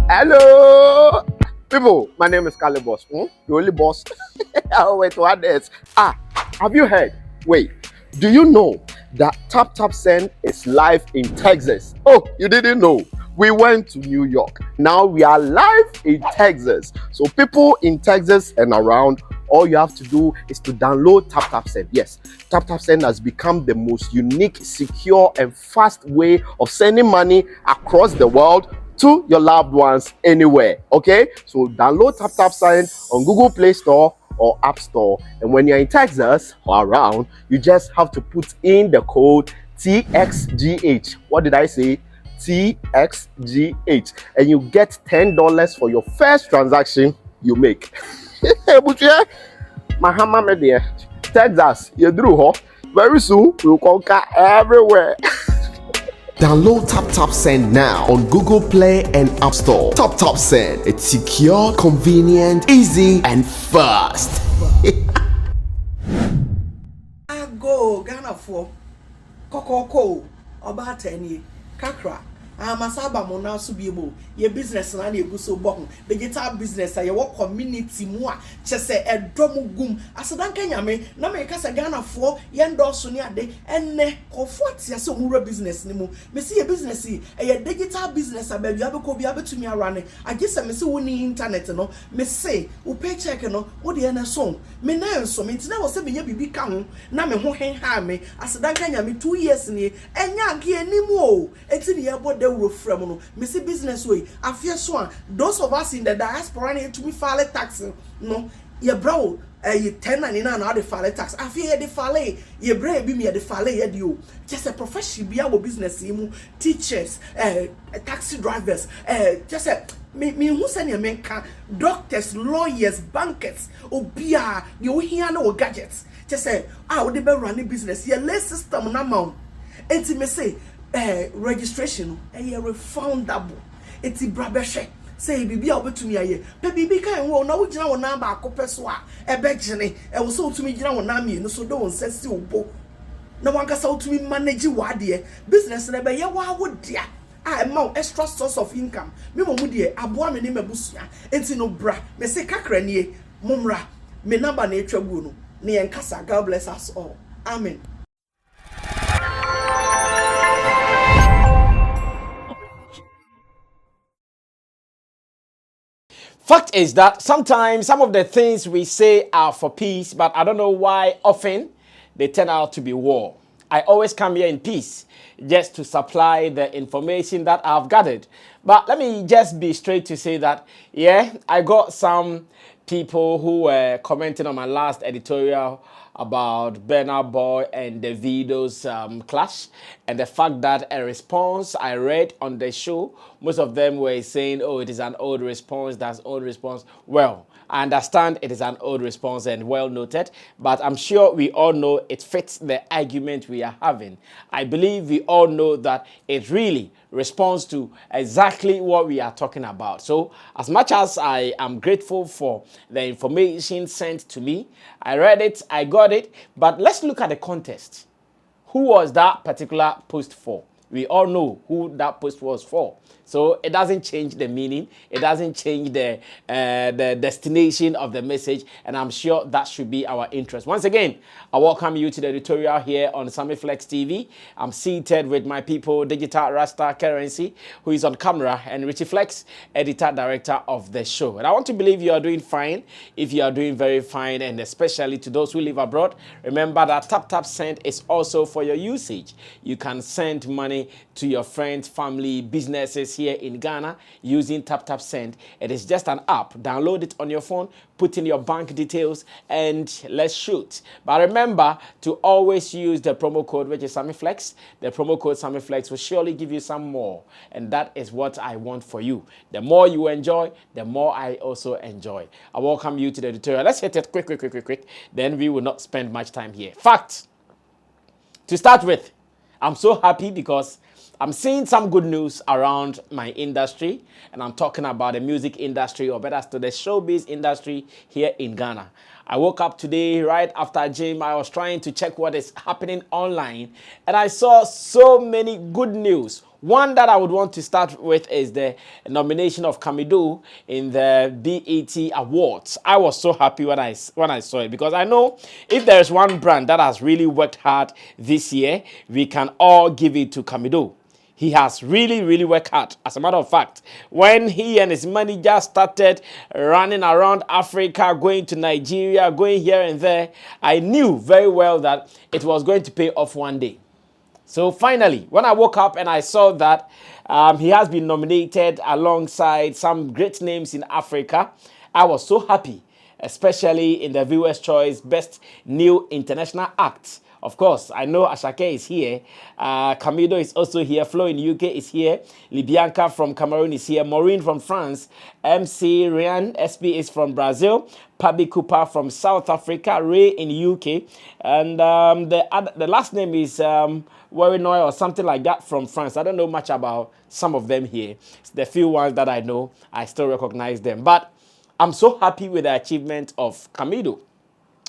Hello, people. My name is Kali Boss. The only boss. Oh, wait, what else? Have you heard? Wait, do you know that Tap Tap Send is live in Texas? Oh, you didn't know? We went to New York. Now we are live in Texas. So people in Texas and around, all you have to do is to download Tap Tap Send. Yes, Tap Tap Send has become the most unique, secure, and fast way of sending money across the world to your loved ones anywhere. Okay, so download Tap Tap Send on Google Play Store or App Store, and when you're in Texas or around, you just have to put in the code TXGH. What did I say? TXGH, and you get $10 for your first transaction you make. Mahama media, Texas, you drew ho. Very soon we'll conquer everywhere. Download Tap Tap Send now on Google Play and App Store. Tap Tap Send, it's secure, convenient, easy, and fast. I go Ghana for Coco, about 10 years, Kakra. Masaba mo na so biemo ye business na egu so bohun digital business ya wo community mu a chese edom gum asedanka nyame na me kasa Ghana fo ye ndorso ni ade enne kofo atia se omura business ni mu me see ye business ye digital business abia abeko bia betumi arane agese me se woni internet no me say wo paycheck no wo de na so me na enso me ntina wo se be nya bibi ka ho na me ho hen ha me asedanka nyame 2 years ni enya nke animu o eti ne ye bode from no me see business way afia so a those of us in the diaspora need to me file tax no ye bro ye 1099 na the file tax afia the file ye bra bi me the file ye di o just a professional bia wo business mu teachers taxi drivers just a me who send your men can doctors lawyers bankers obia you hear no gadgets just say we dey run business ye lay system na ma enti me say registration refundable. It's brabeshe. Say bibi a obetumi aye. Pe bibi kan wo na wo gina wo number akopɛ so a ebegene. Wo so otumi gina wo na me no so do won sesi obo. Na wan kasa otumi manage wade business na be ye wa wo dia. Amount extra source of income. Me mo mu de aboa me ne mabusua. Enti no bra. Me se kakra nie momra. Me number na etwa gu no. Ne yen kasa. God bless us all. Amen. Fact is that sometimes some of the things we say are for peace, but I don't know why often they turn out to be war. I always come here in peace just to supply the information that I've gathered. But let me just be straight to say that, yeah, I got some people who were commenting on my last editorial about Burna Boy and Davido's clash, and the fact that a response I read on the show, most of them were saying, oh, it is an old response, that's old response. Well, I understand it is an old response and well noted, but I'm sure we all know it fits the argument we are having. I believe we all know that it really responds to exactly what we are talking about. So as much as I am grateful for the information sent to me, I read it, I got it, but let's look at the context. Who was that particular post for? We all know who that post was for. So it doesn't change the meaning. It doesn't change the destination of the message. And I'm sure that should be our interest. Once again, I welcome you to the editorial here on Sammy Flex TV. I'm seated with my people, Digital Rasta Currency, who is on camera, and Richie Flex, editor director of the show. And I want to believe you are doing fine. If you are doing very fine, and especially to those who live abroad, remember that Tap Tap Send is also for your usage. You can send money to your friends, family, businesses here in Ghana using Tap Tap Send. It is just an app. Download it on your phone, put in your bank details, and let's shoot. But remember to always use the promo code, which is SammyFlex. The promo code SammyFlex will surely give you some more, and that is what I want for you. The more you enjoy, the more I also enjoy. I welcome you to the editorial. Let's hit it quick. Then we will not spend much time here. Fact. To start with, I'm so happy because I'm seeing some good news around my industry, and I'm talking about the music industry, or better still, the showbiz industry here in Ghana. I woke up today right after gym. I was trying to check what is happening online, and I saw so many good news One that I would want to start with is the nomination of Camido in the BET Awards. I was so happy when I saw it, because I know if there is one brand that has really worked hard this year, we can all give it to Camido. He has really, really worked hard. As a matter of fact, when he and his manager started running around Africa, going to Nigeria, going here and there, I knew very well that it was going to pay off one day. So finally, when I woke up and I saw that he has been nominated alongside some great names in Africa, I was so happy, especially in the Viewers' Choice Best New International Act. Of course, I know Ashake is here. Camido is also here. Flo in UK is here. Libianca from Cameroon is here. Maureen from France. MC Ryan SP is from Brazil. Pabi Cooper from South Africa. Ray in UK. And the last name is Warinoy or something like that from France. I don't know much about some of them here. The few ones that I know, I still recognize them. But I'm so happy with the achievement of Camido,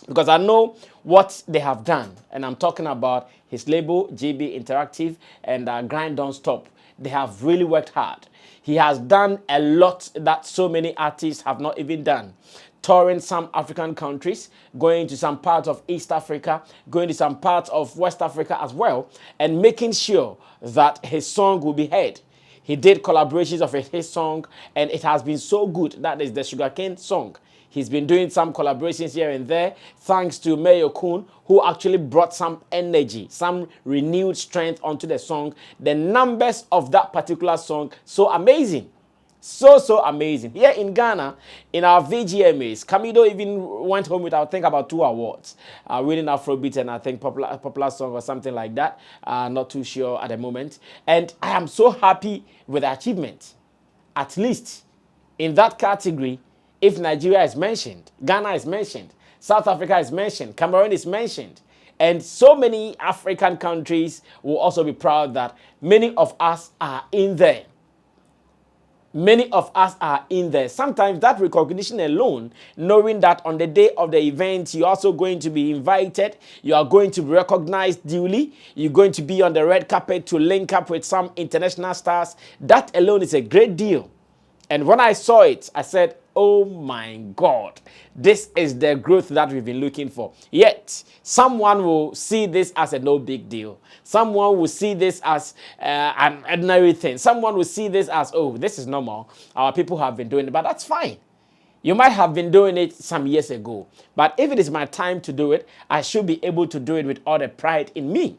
because I know what they have done. And I'm talking about his label, JB Interactive, and Grind Don't Stop. They have really worked hard. He has done a lot that so many artists have not even done. Touring some African countries, going to some parts of East Africa, going to some parts of West Africa as well, and making sure that his song will be heard. He did collaborations of his song, and it has been so good. That is the Sugarcane song. He's been doing some collaborations here and there, thanks to Mayo Kun, who actually brought some energy, some renewed strength onto the song. The numbers of that particular song, so amazing. So amazing. Here in Ghana, in our VGMAs, Camido even went home with, I think, about 2 awards. Winning Afrobeat and I think popular song or something like that. Not too sure at the moment. And I am so happy with the achievement. At least in that category, if Nigeria is mentioned, Ghana is mentioned, South Africa is mentioned, Cameroon is mentioned, and so many African countries will also be proud that many of us are in there. Many of us are in there. Sometimes that recognition alone, knowing that on the day of the event, you're also going to be invited, you are going to be recognized duly, you're going to be on the red carpet to link up with some international stars, that alone is a great deal. And when I saw it, I said, oh my God, this is the growth that we've been looking for. Yet, someone will see this as a no big deal. Someone will see this as an ordinary thing. Someone will see this as, oh, this is normal. Our people have been doing it, but that's fine. You might have been doing it some years ago. But if it is my time to do it, I should be able to do it with all the pride in me.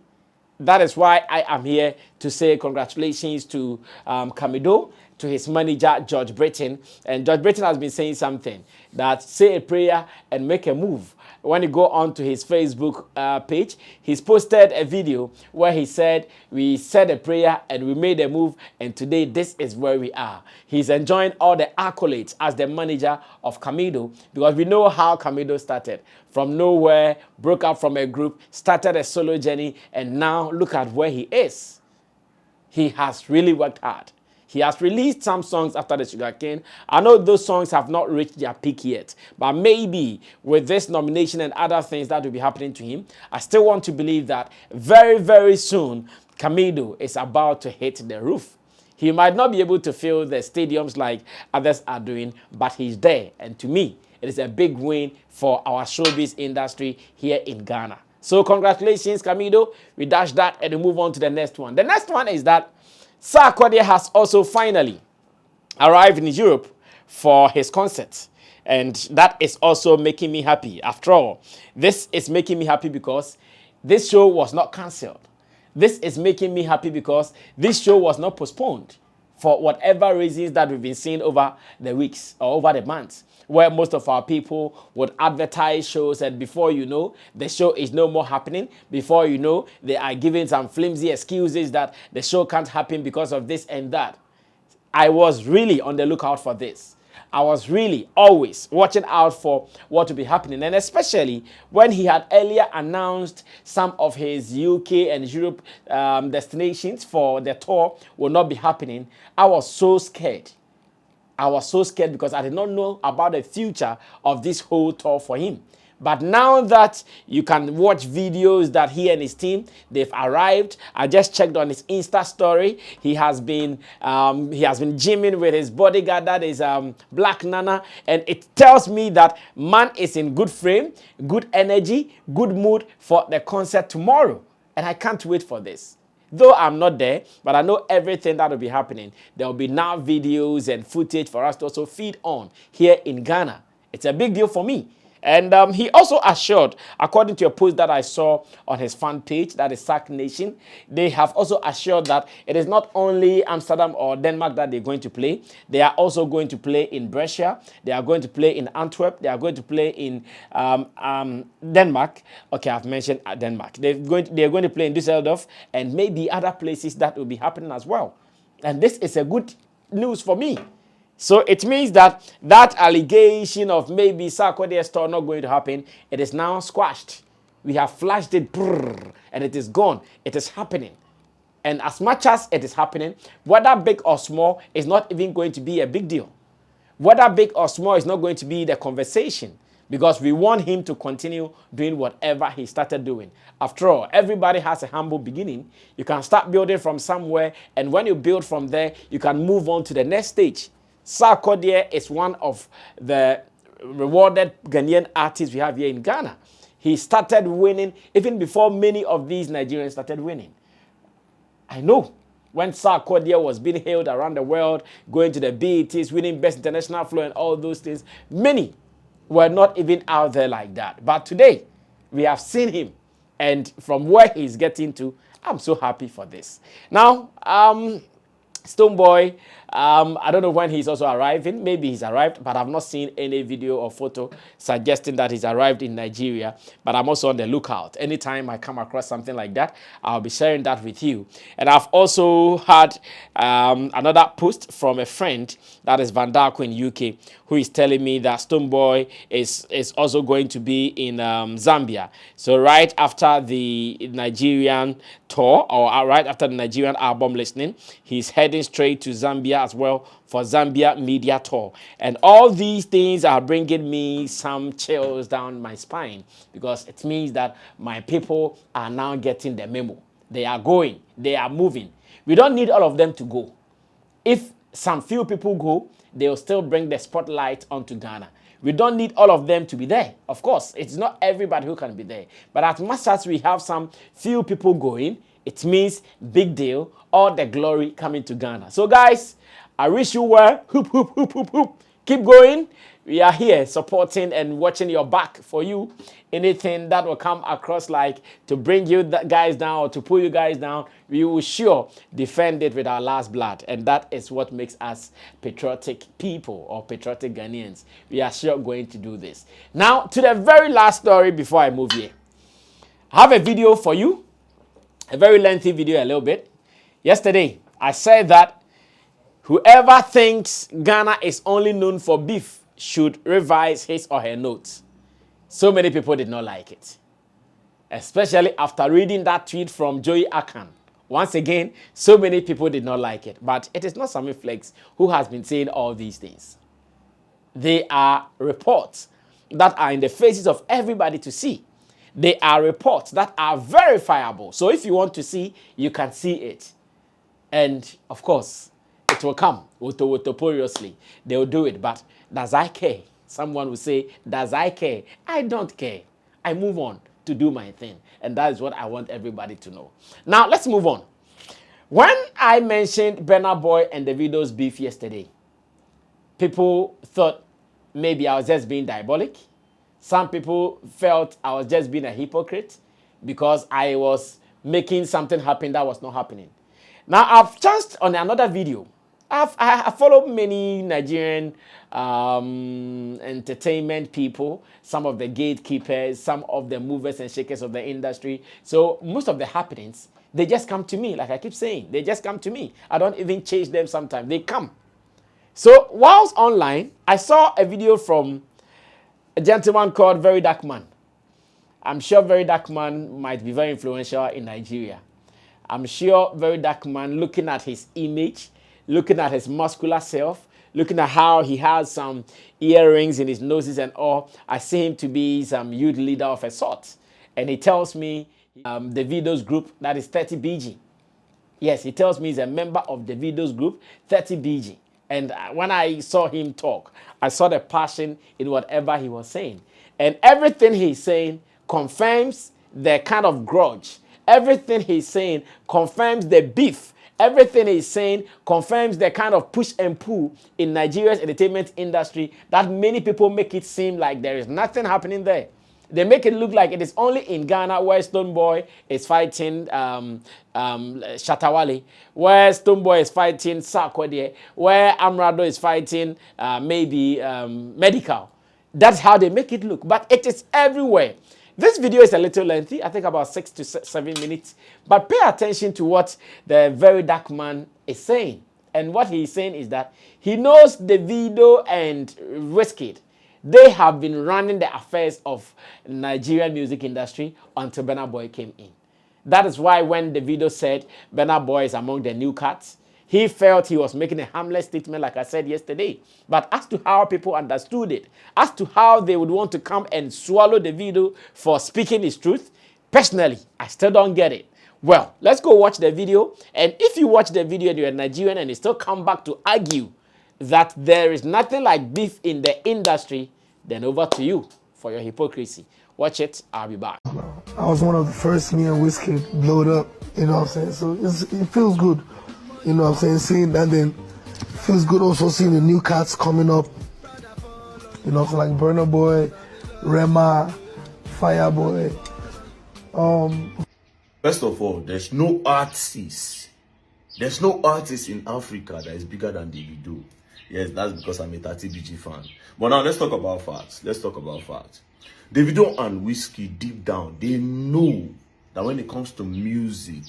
That is why I am here to say congratulations to Camido, to his manager, George Britton. And George Britton has been saying something, that say a prayer and make a move. When you go on to his Facebook page, he's posted a video where he said, we said a prayer and we made a move, and today this is where we are. He's enjoying all the accolades as the manager of Camido, because we know how Camido started. From nowhere, broke up from a group, started a solo journey, and now look at where he is. He has really worked hard. He has released some songs after the Sugarcane. I know those songs have not reached their peak yet, but maybe with this nomination and other things that will be happening to him, I still want to believe that very, very soon, Camido is about to hit the roof. He might not be able to fill the stadiums like others are doing, but he's there. And to me, it is a big win for our showbiz industry here in Ghana. So congratulations, Camido. We dash that and we move on to the next one. The next one is that Sarkodie has also finally arrived in Europe for his concert. And that is also making me happy. After all, this is making me happy because this show was not cancelled. This is making me happy because this show was not postponed for whatever reasons that we've been seeing over the weeks or over the months, where most of our people would advertise shows, and before you know, the show is no more happening. Before you know, they are giving some flimsy excuses that the show can't happen because of this and that. I was really on the lookout for this. I was really always watching out for what would be happening. And especially when he had earlier announced some of his UK and Europe destinations for the tour will not be happening, I was so scared. I was so scared because I did not know about the future of this whole tour for him. But now that you can watch videos that he and his team, they've arrived. I just checked on his Insta story. He has been gymming with his bodyguard, that is Black Nana, and it tells me that man is in good frame, good energy, good mood for the concert tomorrow. And I can't wait for this. Though I'm not there, but I know everything that will be happening. There will be now videos and footage for us to also feed on here in Ghana. It's a big deal for me. And he also assured, according to a post that I saw on his fan page, that is Afro Nation, they have also assured that it is not only Amsterdam or Denmark that they're going to play. They are also going to play in Brescia. They are going to play in Antwerp. They are going to play in Denmark. Okay, I've mentioned Denmark. They're going to play in Düsseldorf and maybe other places that will be happening as well. And this is a good news for me. So it means that allegation of maybe Sarkodie store not going to happen, it is now squashed. We have flashed it, and it is gone. It is happening. And as much as it is happening, whether big or small is not even going to be a big deal. Whether big or small is not going to be the conversation, because we want him to continue doing whatever he started doing. After all, everybody has a humble beginning. You can start building from somewhere, and when you build from there, you can move on to the next stage. Sarkodie is one of the rewarded Ghanaian artists we have here in Ghana. He started winning even before many of these Nigerians started winning. I know when Sarkodie was being hailed around the world, going to the BETs, winning Best International Flow and all those things, many were not even out there like that. But today, we have seen him. And from where he's getting to, I'm so happy for this. Now, Stonebwoy, I don't know when he's also arriving. Maybe he's arrived, but I've not seen any video or photo suggesting that he's arrived in Nigeria. But I'm also on the lookout. Anytime I come across something like that, I'll be sharing that with you. And I've also had another post from a friend, that is Vandako in UK, who is telling me that Stonebwoy is also going to be in Zambia. So right after the Nigerian tour, or right after the Nigerian album listening, he's heading straight to Zambia as well for Zambia media tour. And all these things are bringing me some chills down my spine, because it means that my people are now getting the memo. They are going, they are moving. We don't need all of them to go. If some few people go, they'll still bring the spotlight onto Ghana. We don't need all of them to be there. Of course, it's not everybody who can be there. But as much as we have some few people going, it means big deal, all the glory coming to Ghana. So guys, I wish you well. Hoop, hoop, hoop, hoop, hoop. Keep going. We are here supporting and watching your back for you. Anything that will come across like to bring you guys down or to pull you guys down, we will sure defend it with our last blood. And that is what makes us patriotic people or patriotic Ghanaians. We are sure going to do this. Now, to the very last story before I move here. I have a video for you. A very lengthy video, a little bit. Yesterday, I said that whoever thinks Ghana is only known for beef should revise his or her notes. So many people did not like it, especially after reading that tweet from Joey Akan. Once again, so many people did not like it, but it is not Sammy Flex who has been saying all these things. They are reports that are in the faces of everybody to see. They are reports that are verifiable. So if you want to see, you can see it. And of course, it will come notoriously. They will do it, but does I care? Someone will say, does I care? I don't care. I move on to do my thing. And that is what I want everybody to know. Now, let's move on. When I mentioned Burna Boy and Davido's beef yesterday, people thought maybe I was just being diabolic. Some people felt I was just being a hypocrite because I was making something happen that was not happening. Now, I've just on another video, I follow many Nigerian entertainment people, some of the gatekeepers, some of the movers and shakers of the industry. So most of the happenings, they just come to me, like I keep saying. They just come to me. I don't even chase them sometimes. They come. So whilst online, I saw a video from a gentleman called Very Dark Man. I'm sure Very Dark Man might be very influential in Nigeria. I'm sure Very Dark Man, looking at his image, looking at his muscular self, looking at how he has some earrings in his noses and all, I see him to be some youth leader of a sort. And he tells me Davido's group, that is 30BG. Yes, he tells me he's a member of Davido's group, 30BG. And when I saw him talk, I saw the passion in whatever he was saying. And everything he's saying confirms the kind of grudge. Everything he's saying confirms the beef. Everything he's saying confirms the kind of push and pull in Nigeria's entertainment industry that many people make it seem like there is nothing happening there. They make it look like it is only in Ghana where Stonebwoy is fighting Shatawale, where Stonebwoy is fighting Sarkodie, where Amrado is fighting maybe Medical. That's how they make it look. But it is everywhere. This video is a little lengthy, I think about 6 to 7 minutes. But pay attention to what the very dark man is saying. And what he's saying is that he knows Davido and Wizkid. They have been running the affairs of Nigerian music industry until Burna Boy came in. That is why when Davido said Burna Boy is among the new cats, he felt he was making a harmless statement like I said yesterday. But as to how people understood it, as to how they would want to come and swallow Davido for speaking his truth, personally, I still don't get it. Well, let's go watch the video. And if you watch the video and you're a Nigerian and you still come back to argue that there is nothing like beef in the industry, then over to you for your hypocrisy. Watch it, I'll be back. I was one of the first me and Wizkid blowed up, you know what I'm saying? So it feels good, you know what I'm saying? Seeing that, then it feels good also seeing the new cats coming up, you know, so like Burna Boy, Rema, Fireboy. First of all, there's no artist in Africa that is bigger than Davido. Yes, that's because I'm a 30BG fan. But now let's talk about facts. Davido and Wizkid, deep down, they know that when it comes to music,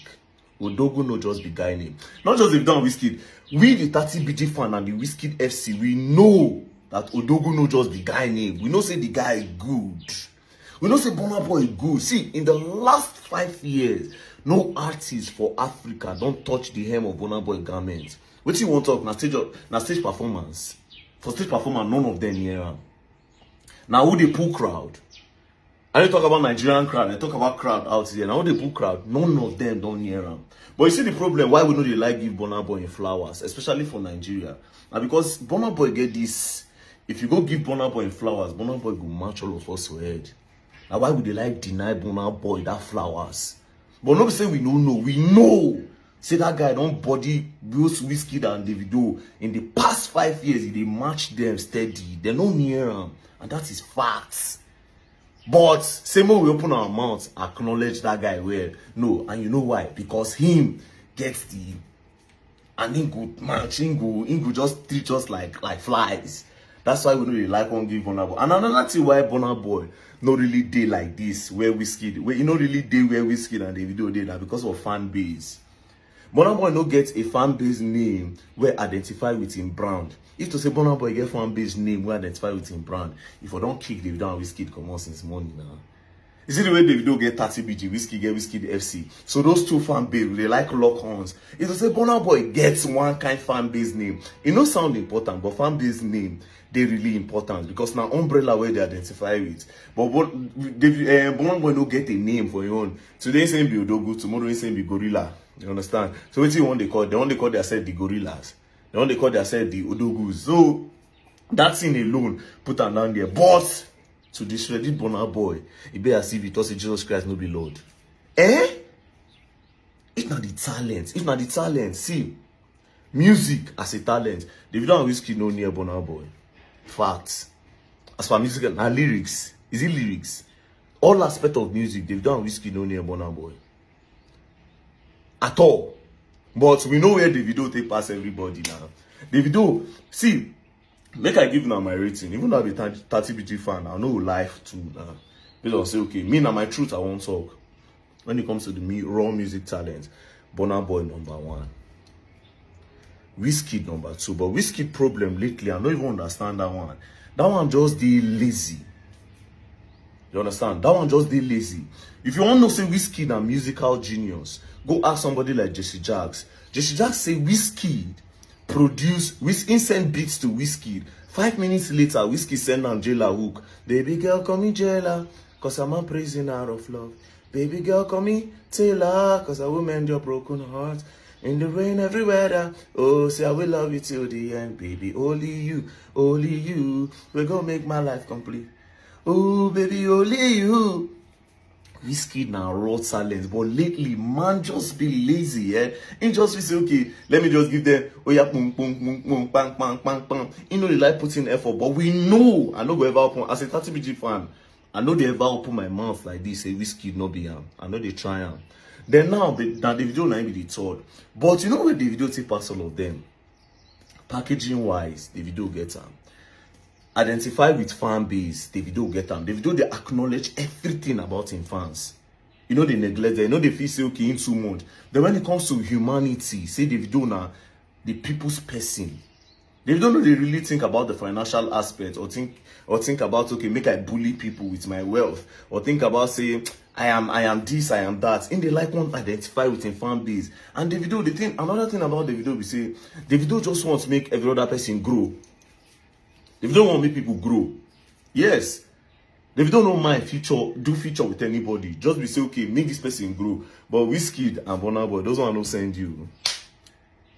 Odogu no just the guy name. Not just Davido and Wizkid. We, the 30BG fan and the Wizkid FC, we know that Odogu no just the guy name. We know say the guy is good. We know say Burna Boy is good. See, in the last 5 years, no artist for Africa don't touch the hem of Burna Boy garments. What you want to talk? Na stage performance. For stage performance, none of them near him. Now who they pull crowd? I don't talk about Nigerian crowd. I talk about crowd out here. Now who they pull crowd? None of them don't near him. But you see the problem? Why we know they like give Burna Boy flowers, especially for Nigeria? Now because Burna Boy get this. If you go give Burna Boy flowers, Burna Boy go match all of us head. Now why would they like deny Burna Boy that flowers? But not say we don't know. We know. Say that guy don't body Bruce, Wizkid and Davido. In the past 5 years, they match them steady. They're not near them. And that is facts. But same way we open our mouths, acknowledge that guy well. No, and you know why? Because him gets the and he go match, he go just treat us like flies. That's why we don't really like one give Burna Boy. And another thing why Burna Boy not really day like this, where Wizkid, where you not really day where Wizkid and Davido did that because of fan base. Burna Boy no get a fan base name where identify with him brand. If to say Burna Boy get fan base name where identify with him brand, if I don't kick Davido and Wizkid come on since morning now. You see the way Davido get 30BG, Wizkid get Wizkid FC. So those two fan base, they like lock horns. If to say Burna Boy gets one kind fan base name, it no sound important, but fan base name, they really important because now umbrella where they identify with. But Burna Boy no get a name for your own. Today saying be Odogu, tomorrow saying be Gorilla. You understand? So what you want they call? They want they call themselves the gorillas. They want they call themselves the Odogus. So that thing alone put them down there. But to discredit Burna Boy, it be as if he thought Jesus Christ no be Lord. Eh? It's not the talent. It's not the talent. See, music as a talent. Davido and Wizkid no near Burna Boy. Facts. As for music and lyrics, is it lyrics? All aspect of music, Davido and Wizkid no near Burna Boy. At all. But we know where Davido take pass everybody now. Davido, see, make I give now my rating. Even though I be 30BG fan, I know life too. Because I'll say, okay, me now my truth I won't talk. When it comes to the raw music talent, Burna Boy #1. Wizkid #2. But Wizkid problem lately, I don't even understand that one. That one just dey lazy. You understand? That one just dey lazy. If you want to say Wizkid and musical genius, go ask somebody like Jesse Jacks. Jesse Jacks say Wizkid produce, send beats to Whiskey. 5 minutes later, Whiskey send Angela hook. Baby girl, call me Jailer, cause I'm a prisoner of love. Baby girl, call me Taylor, cause I will mend your broken heart. In the rain, every weather. Oh, say I will love you till the end, baby. Only you, we're gonna make my life complete. Oh, baby, only you. Whiskey now raw talent, but lately man just be lazy, eh? He just say, okay, let me just give them oh yeah, boom, boom, boom, boom, bang, bang, bang, bang. You know they like putting effort, but we know I know go ever open as a 30BG fan. I know they ever open my mouth like this, say Whiskey no be am. I know they try am. Then now the Davido now be the third. But you know where Davido take pass all of them? Packaging wise, Davido get am. Identify with fan base, Davido get am. Davido they acknowledge everything about him fans. You know they neglect them. You know they feel say okay in 2 months. Then when it comes to humanity, say Davido now the people's person. Davido know they really think about the financial aspect or think about okay make I bully people with my wealth or think about say I am this, I am that. In they like one identify with him fan base. And Davido, another thing about Davido be say Davido just wants to make every other person grow. If you don't want to make people grow, yes. If you don't know my future, do feature with anybody. Just be say, okay, make this person grow. But Whiskey and Burna Boy, those one no send you.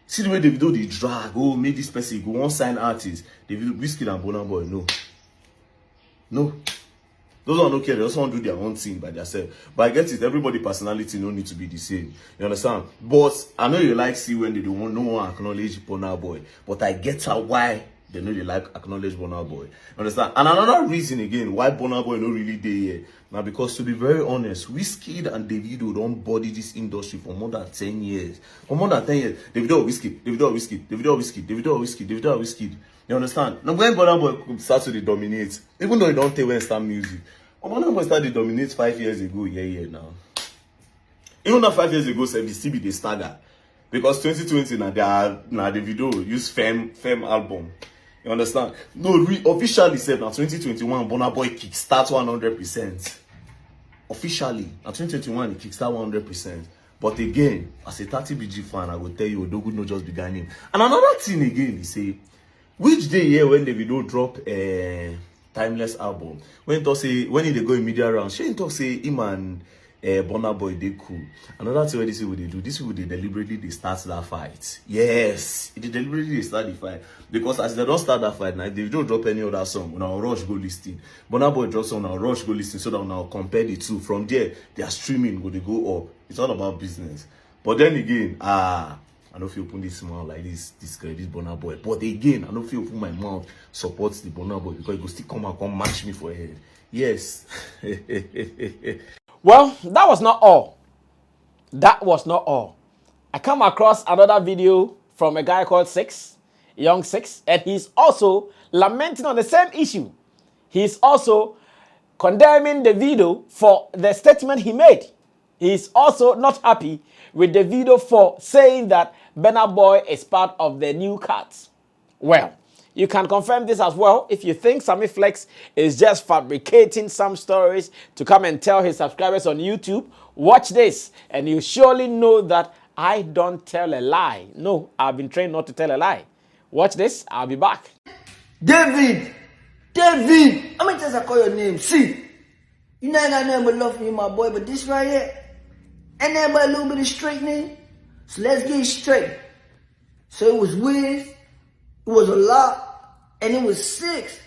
See the way Davido they drag, oh, make this person go, one sign artist. Davido, Whiskey and Burna Boy, no. No. Those one don't care, they also want to do their own thing by themselves. But I get it, everybody personality no need to be the same. You understand? But I know you like see when they don't want no one acknowledge Burna Boy. But I get her why they know they like acknowledge Burna Boy. Understand? And another reason again why Burna Boy no really there here. Now because to be very honest, Whiskey and Davido don't body this industry for more than 10 years. For more than 10 years. Davido Whiskey, Davido Whiskey, Davido Whiskey, Davido Whiskey, Davido Whiskey. You understand? Now when Burna Boy start to dominate, even though he don't take when start music, Burna Boy started to dominate 5 years ago, yeah now. Even though 5 years ago, he still be the stagger. Because 2020 now the video use fem album. You understand? No, officially said now 2021 Burna Boy kickstart 100%. Officially, now 2021 he kickstart 100%. But again, as a 30BG fan, I will tell you, Odogu no just began him. And another thing again, he say, which day here when the video drop a Timeless album, when he go in media round, she talk say him and Burna Boy they cool. Another thing what this is what they do. This is what they deliberately they start that fight. Yes, they deliberately they start the fight because as they don't start that fight now, if they don't drop any other song, now rush go listing. Burna Boy drop song now, rush go listing so that now compare the two. From there, their streaming go they go up. It's all about business. But then again, I don't feel open this mouth like this Burna Boy. But again, I don't feel open my mouth supports the Burna Boy because he go still come match me for a head. Yes. Well, that was not all. That was not all. I come across another video from a guy called Young Six, and he's also lamenting on the same issue. He's also condemning Davido for the statement he made. He's also not happy with Davido for saying that Burna Boy is part of the new cats. Well, you can confirm this as well if you think Sammy Flex is just fabricating some stories to come and tell his subscribers on YouTube. Watch this and you surely know that I don't tell a lie. No, I've been trained not to tell a lie. Watch this, I'll be back. David, how many times I call your name? See, you know I got nothing but love for you, my boy, but this right here, ain't that but a little bit of straightening? So let's get it straight. So it was Wiz, it was a lot, and it was 6.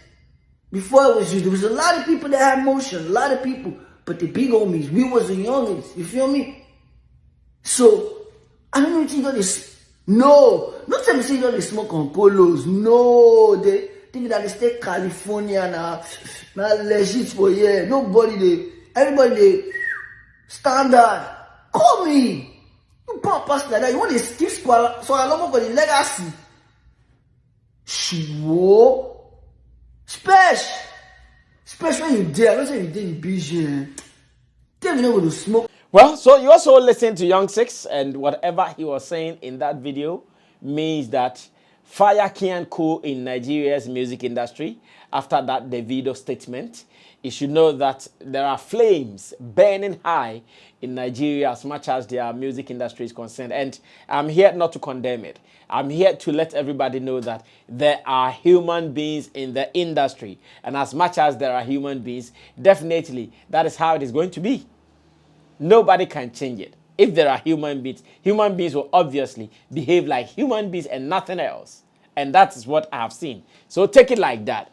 Before it was you, there was a lot of people that had motion, a lot of people, but the big homies, we was the youngest, you feel me? So, I don't know if you got this, no, not tell me say you got to smoke on polos, no, they think that they stay California now, not legit for yeah, everybody they, standard, call me, you pop past like that, you want to skip so I love for the legacy. Whoa. Special when you dare. I don't say you did busy. Tell me not going to smoke. Well, so you also listen to Young Six, and whatever he was saying in that video means that fire can't cool in Nigeria's music industry after that Davido statement. you should know that there are flames burning high in Nigeria as much as their music industry is concerned. And I'm here not to condemn it. I'm here to let everybody know that there are human beings in the industry. And as much as there are human beings, definitely that is how it is going to be. Nobody can change it. If there are human beings will obviously behave like human beings and nothing else. And that is what I have seen. So take it like that.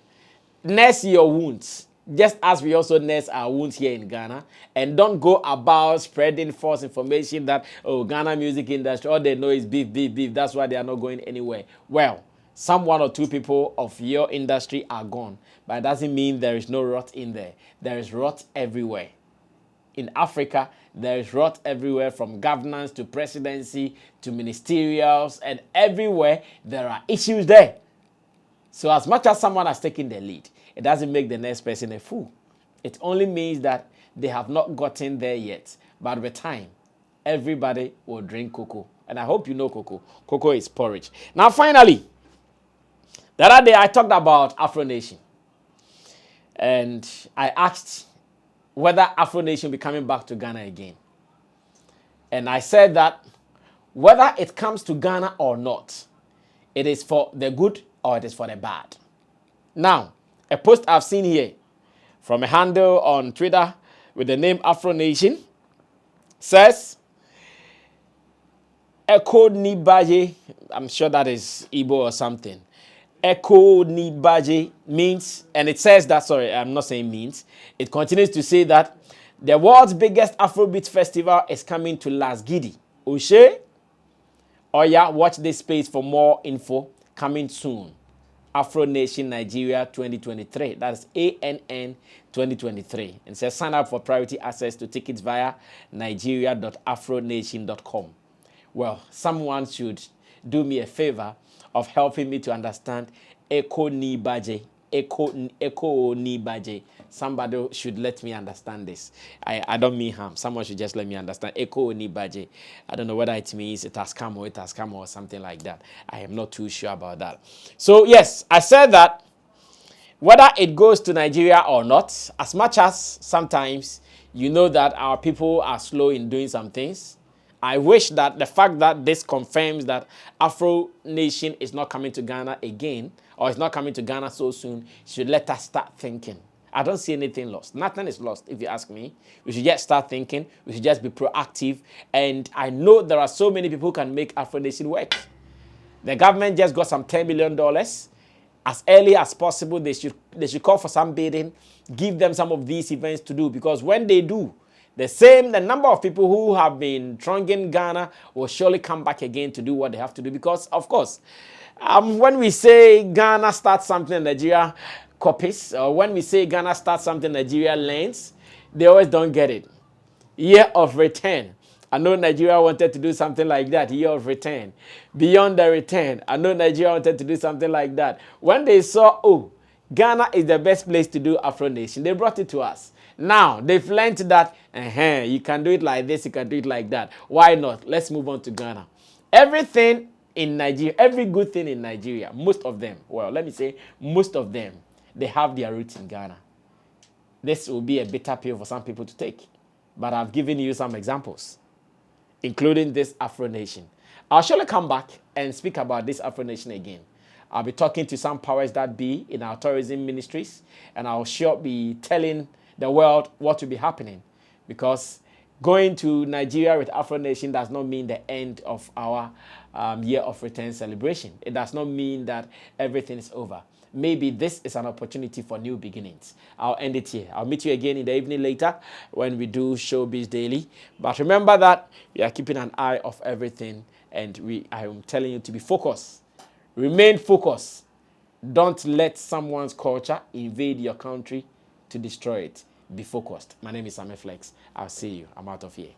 Nurse your wounds, just as we also nurse our wounds here in Ghana. And don't go about spreading false information that, oh, Ghana music industry, all they know is beef, beef, beef. That's why they are not going anywhere. Well, some 1 or 2 people of your industry are gone. But it doesn't mean there is no rot in there. There is rot everywhere. In Africa, there is rot everywhere, from governance to presidency to ministerials, and everywhere there are issues there. So as much as someone has taken the lead, it doesn't make the next person a fool. It only means that they have not gotten there yet. But with time, everybody will drink cocoa. And I hope you know cocoa. Cocoa is porridge. Now finally, the other day I talked about Afro Nation. And I asked whether Afro Nation will be coming back to Ghana again. And I said that whether it comes to Ghana or not, it is for the good or it is for the bad. Now, a post I've seen here from a handle on Twitter with the name Afro Nation says, Eko Nibaje, I'm sure that is Igbo or something. Eko Nibaje means, and it says that, sorry, I'm not saying means, it continues to say that the world's biggest Afrobeat festival is coming to Lasgidi. Oshe? Oh yeah, watch this space for more info. Coming soon. Afro Nation Nigeria 2023. That's ANN 2023. And says sign up for priority access to tickets via nigeria.afronation.com. Well, someone should do me a favor of helping me to understand Eko Nibaje. Eko Nibaje. Somebody should let me understand this. I don't mean harm. Someone should just let me understand. Eko Nibaje. I don't know whether it means it has come or something like that. I am not too sure about that. So yes, I said that whether it goes to Nigeria or not, as much as sometimes you know that our people are slow in doing some things, I wish that the fact that this confirms that Afro Nation is not coming to Ghana again, or is not coming to Ghana so soon, should let us start thinking. I don't see anything lost. Nothing is lost, if you ask me. We should just start thinking. We should just be proactive. And I know there are so many people who can make Afro Nation work. The government just got some $10 million. As early as possible, they should call for some bidding, give them some of these events to do. Because when they do, the number of people who have been thronging Ghana will surely come back again to do what they have to do. Because, of course, when we say Ghana starts something, Nigeria copies, or when we say Ghana starts something, Nigeria learns, they always don't get it. Year of return. I know Nigeria wanted to do something like that, year of return. Beyond the return, I know Nigeria wanted to do something like that. When they saw, oh, Ghana is the best place to do Afro Nation, they brought it to us. Now, they've learned that, you can do it like this, you can do it like that. Why not? Let's move on to Ghana. Everything in Nigeria, every good thing in Nigeria, most of them, well, let me say, most of them, they have their roots in Ghana. This will be a bitter pill for some people to take. But I've given you some examples, including this Afro Nation. I'll surely come back and speak about this Afro Nation again. I'll be talking to some powers that be in our tourism ministries, and I'll sure be telling the world what will be happening. Because going to Nigeria with Afro Nation does not mean the end of our year of return celebration. It does not mean that everything is over. Maybe this is an opportunity for new beginnings. I'll end it here. I'll meet you again in the evening later when we do Showbiz Daily. But remember that we are keeping an eye of everything, and I am telling you to be focused. Remain focused. Don't let someone's culture invade your country to destroy it. Be focused. My name is Sammy Flex. I'll see you. I'm out of here.